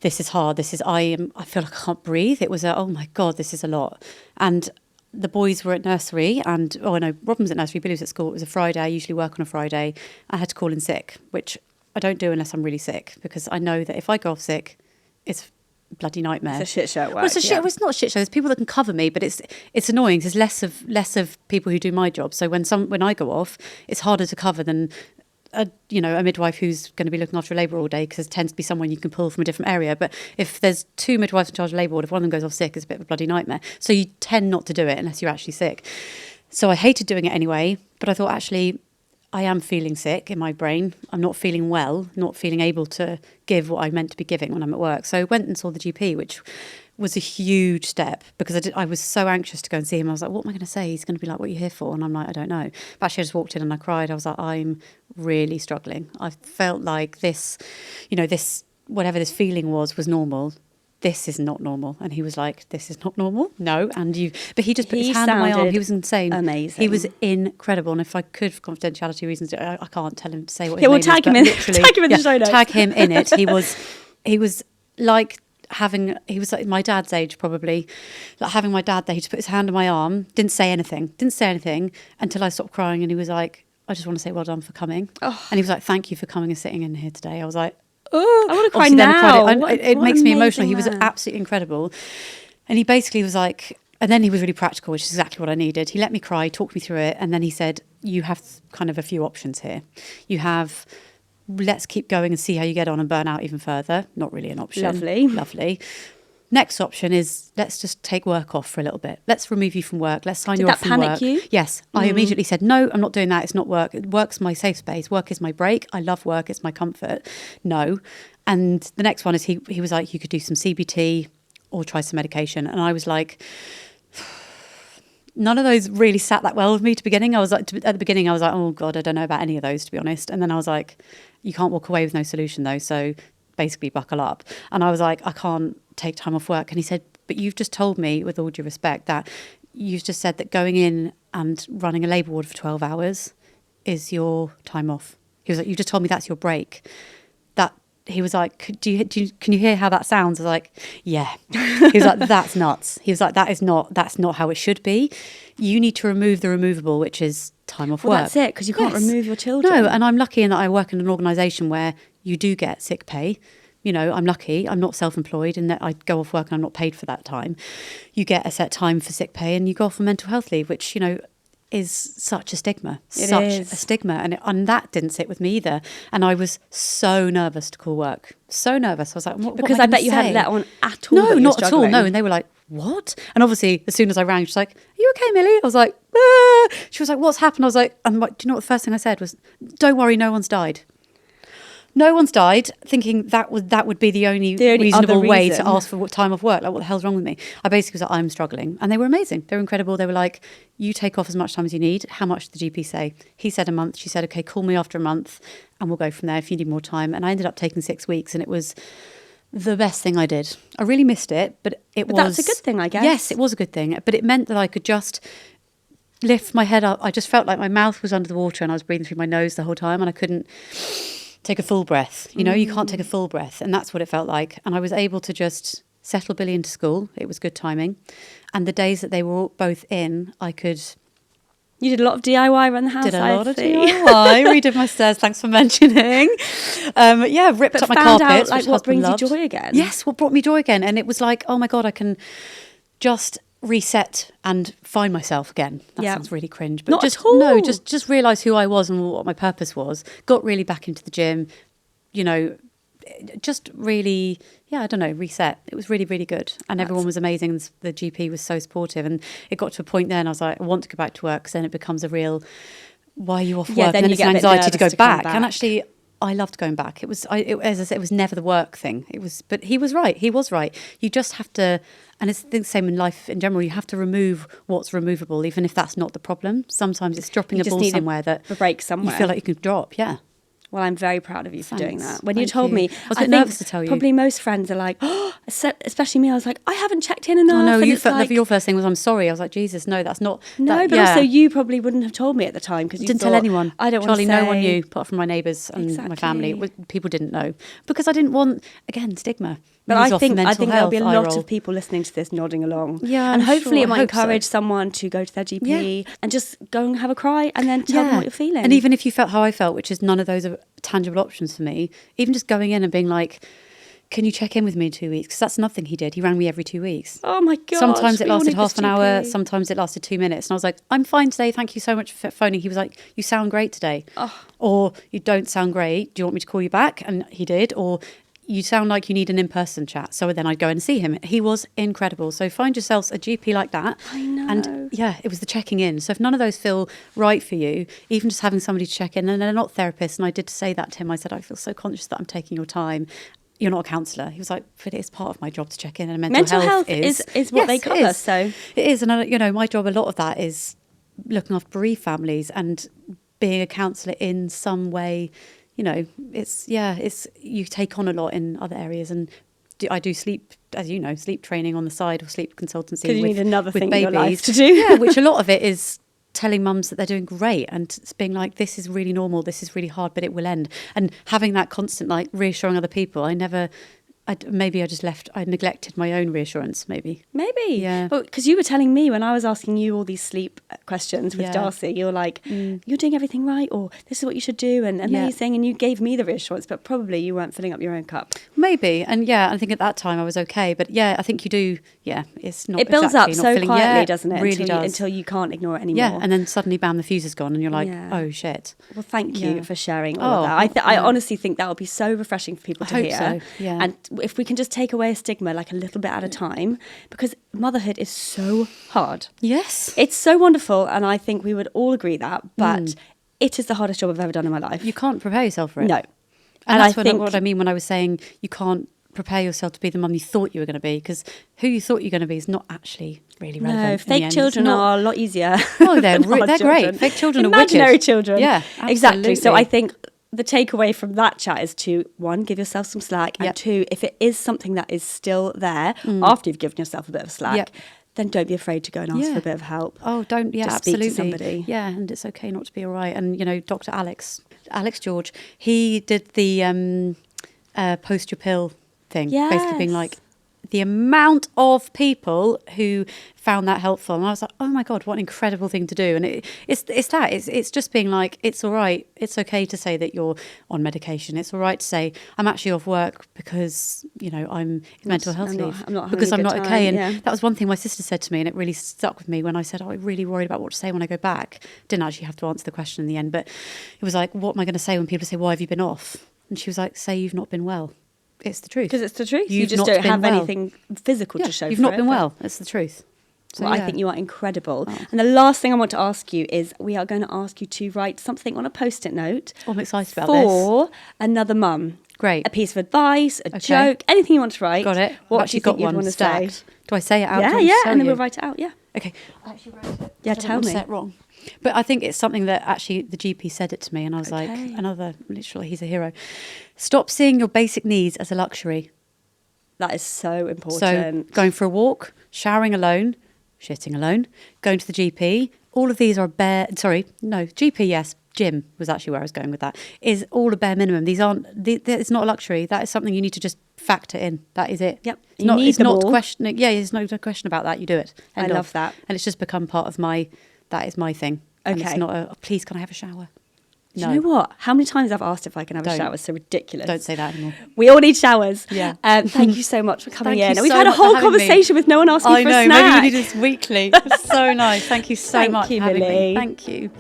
this is hard. I feel like I can't breathe. It was oh my God, this is a lot. And the boys were at nursery Robin was at nursery, Billy was at school. It was a Friday. I usually work on a Friday. I had to call in sick, which I don't do unless I'm really sick because I know that if I go off sick, it's a bloody nightmare. It's a shit show at work. Well, it's not a shit show. There's people that can cover me, but it's annoying. There's less of people who do my job. So when I go off, it's harder to cover than a midwife who's going to be looking after a labour all day because there tends to be someone you can pull from a different area. But if there's 2 midwives in charge of labour ward, if one of them goes off sick, it's a bit of a bloody nightmare. So you tend not to do it unless you're actually sick. So I hated doing it anyway, but I thought actually I am feeling sick in my brain. I'm not feeling well, not feeling able to give what I meant to be giving when I'm at work. So I went and saw the GP, which was a huge step because I was so anxious to go and see him. I was like, what am I going to say? He's going to be like, what are you here for? And I'm like, I don't know. But actually I just walked in and I cried. I was like, I'm really struggling. I felt like this, whatever this feeling was normal. This is not normal. And he was like, this is not normal. No. But he just put his hand on my arm. He was insane. Amazing. He was incredible. And if I could, for confidentiality reasons, I can't tell him to say what his Yeah, we'll name tag is, him in. Tag him in the show notes. Tag him in it. He was like he was like my dad's age probably, like having my dad there. He just put his hand on my arm, didn't say anything until I stopped crying. And he was like, I just want to say well done for coming. Oh. And he was like, thank you for coming and sitting in here today. I was like, oh, I want to cry now. It makes me emotional. He was absolutely incredible. And he basically was like, and then he was really practical, which is exactly what I needed. He let me cry, talked me through it. And then he said, you have kind of a few options here. You have, let's keep going and see how you get on and burn out even further. Not really an option. Lovely. Next option is let's just take work off for a little bit. Let's remove you from work. Let's sign you off from work. Did that panic you? Yes. I immediately said, no, I'm not doing that. It's not work. Work's my safe space. Work is my break. I love work. It's my comfort. No. And the next one is he was like, you could do some CBT or try some medication. And I was like, none of those really sat that well with me at the beginning. I was like, oh God, I don't know about any of those, to be honest. And then I was like, you can't walk away with no solution though. So basically buckle up. And I was like, I can't take time off work. And he said, but you've just told me, with all due respect, that you've just said that going in and running a labour ward for 12 hours is your time off. He was like, you just told me that's your break. He was like, can you hear how that sounds? I was like, yeah. He was like, that's nuts. He was like, that's not how it should be. You need to remove the removable, which is time off work. Well, that's it, because you can't remove your children. No, and I'm lucky in that I work in an organisation where you do get sick pay. You know, I'm lucky. I'm not self-employed in that I go off work and I'm not paid for that time. You get a set time for sick pay and you go off for mental health leave, which, you know, is such a stigma. A stigma. And that didn't sit with me either. And I was so nervous to call work. So nervous. I was like, because I bet you hadn't let on at all. No, not at all. No. And they were like, what? And obviously, as soon as I rang, she's like, are you okay, Milly? I was like, ah. She was like, what's happened? I was like, do you know what the first thing I said was, don't worry, no one's died. No one's died, thinking that would be the only reasonable way to ask for time off work. Like, what the hell's wrong with me? I basically was like, I'm struggling. And they were amazing. They were incredible. They were like, you take off as much time as you need. How much did the GP say? He said a month. She said, okay, call me after a month and we'll go from there if you need more time. And I ended up taking 6 weeks and it was the best thing I did. I really missed it, but that's a good thing, I guess. Yes, it was a good thing. But it meant that I could just lift my head up. I just felt like my mouth was under the water and I was breathing through my nose the whole time and I couldn't take a full breath. You know, you can't take a full breath. And that's what it felt like. And I was able to just settle Billy into school. It was good timing. And the days that they were both in, I could... You did a lot of DIY around the house. Did a lot of DIY. Redid my stairs, thanks for mentioning. Ripped up my carpets. Out, like, what brings you joy again? Yes, what brought me joy again. And it was like, oh my God, I can just reset and find myself again. That sounds really cringe, but not just at all. No, just realise who I was and what my purpose was. Got really back into the gym, you know, just really, I don't know, reset. It was really, really good. And everyone was amazing. And the GP was so supportive. And it got to a point then I was like, I want to go back to work. Because then it becomes a real, why are you off work? Then and you then it's get an anxiety to go back. back. And actually, I loved going back. As I said, it was never the work thing. But he was right. He was right. You just have to, and it's the same in life in general. You have to remove what's removable, even if that's not the problem. Sometimes it's dropping a ball somewhere that a break somewhere. You feel like you can drop. Yeah. Well, I'm very proud of you for doing that. When you told me, I was a bit nervous to tell you. Probably most friends are like, oh, especially me. I was like, I haven't checked in enough. Oh, no, and your first thing was, I'm sorry. I was like, Jesus, no, that's not. Also you probably wouldn't have told me at the time because you didn't tell anyone. I don't Charlie, want to say. No one knew, apart from my neighbours and my family. People didn't know because I didn't want, again, stigma. But I think there'll be a lot of people listening to this nodding along. Yeah, and hopefully it might encourage someone to go to their GP and just go and have a cry and then tell them what you're feeling. And even if you felt how I felt, which is none of those are tangible options for me, even just going in and being like, can you check in with me in 2 weeks? Because that's nothing he did. He rang me every 2 weeks. Oh my God. Sometimes it lasted half an hour. Sometimes it lasted 2 minutes. And I was like, I'm fine today. Thank you so much for phoning. He was like, you sound great today. Oh. Or you don't sound great. Do you want me to call you back? And he did. Or you sound like you need an in-person chat. So then I'd go and see him. He was incredible. So find yourselves a GP like that. I know. And it was the checking in. So if none of those feel right for you, even just having somebody to check in, and they're not therapists. And I did say that to him. I said, I feel so conscious that I'm taking your time. You're not a counsellor. He was like, but it's part of my job to check in, and mental health is what they cover. So it is. And my job, a lot of that is looking after bereaved families and being a counsellor in some way. You know, it's you take on a lot in other areas, and I do sleep, as you know, sleep training on the side or sleep consultancy. Because you need another thing in your life to do. Which a lot of it is telling mums that they're doing great and it's being like, this is really normal, this is really hard, but it will end. And having that constant, like, reassuring other people. I neglected my own reassurance, maybe. Yeah. Well, because you were telling me when I was asking you all these sleep questions with Darcy, you're like, you're doing everything right, or this is what you should do, and amazing. And you gave me the reassurance, but probably you weren't filling up your own cup. Maybe. And I think at that time I was okay. But I think you do, it's not. It builds up so filling, quietly, doesn't it? Really does. Until you can't ignore it anymore. Yeah, and then suddenly, bam, the fuse is gone and you're like, oh, shit. Well, thank you for sharing all of that. I honestly think that will be so refreshing for people to hear. So. Yeah. And if we can just take away a stigma, like a little bit at a time, because motherhood is so hard. Yes. It's so wonderful, and I think we would all agree that, but it is the hardest job I've ever done in my life. You can't prepare yourself for it. No. And that's what I mean when I was saying you can't prepare yourself to be the mum you thought you were going to be, because who you thought you were going to be is not actually really relevant. No, fake children are a lot easier. Oh, they're great. Fake children are wicked. Imaginary children. Yeah, absolutely. Exactly. So I think the takeaway from that chat is to, one, give yourself some slack, and two, if it is something that is still there after you've given yourself a bit of slack, then don't be afraid to go and ask Yeah. for a bit of help. Oh, don't, yeah, Just absolutely. speak to somebody. Yeah, and it's okay not to be all right. And, you know, Dr. Alex George, he did the post your pill thing, basically being Yes. like, the amount of people who found that helpful, and I was like, oh my God, what an incredible thing to do. And it's just being like, it's all right, it's okay to say that you're on medication, it's all right to say I'm actually off work because, you know, I'm mental health leave, I'm not because I'm having a not good okay. time, And yeah. that was one thing my sister said to me, and it really stuck with me when I said, oh, I'm really worried about what to say when I go back. Didn't actually have to answer the question in the end, but it was like, what am I going to say when people say, why have you been off? And she was like, say you've not been well. It's the truth. Because it's the truth. You You've just not don't been have well. anything physical Yeah, to show you've for not it, been but- well. It's the truth. So, Well, I yeah. think you are incredible. Oh. And the last thing I want to ask you is we are going to ask you to write something on a post-it note Oh, I'm excited about this. for another mum. Great. A piece of advice, a Okay. joke, anything you want to write. Got it. What I've do you actually think got you'd one want to say? stacked. Do I say it out? Yeah, Do you want me to yeah, tell and then you? we'll write it out, yeah. Okay. I actually wrote it. Yeah, I don't tell want to me. say it wrong. But I think it's something that actually the GP said it to me, and I was like, Okay. literally, he's a hero. Stop seeing your basic needs as a luxury. That is so So important. going for a walk, showering alone, shitting alone, going to the GP, all of these are GP, yes, gym was actually where I was going with that, is all a bare minimum. These aren't, it's not a luxury. That is something you need to just factor in. That is it. Yep. It's You need it's them not all. questioning. Yeah, there's no question about that. You do it. I End love of. that. And it's just become part of that is my thing. And Okay. it's not please can I have a shower? Do you know what? How many times I've asked if I can have a Don't. shower? It's so ridiculous. Don't say that anymore. We all need showers. Yeah. Thank you so much for coming Thank in. you And we've so had a much for whole having me. conversation with no one asking I for know, a snack. maybe we do this weekly. It's so nice. Thank you so Thank much you, for having Milly. me. Thank you.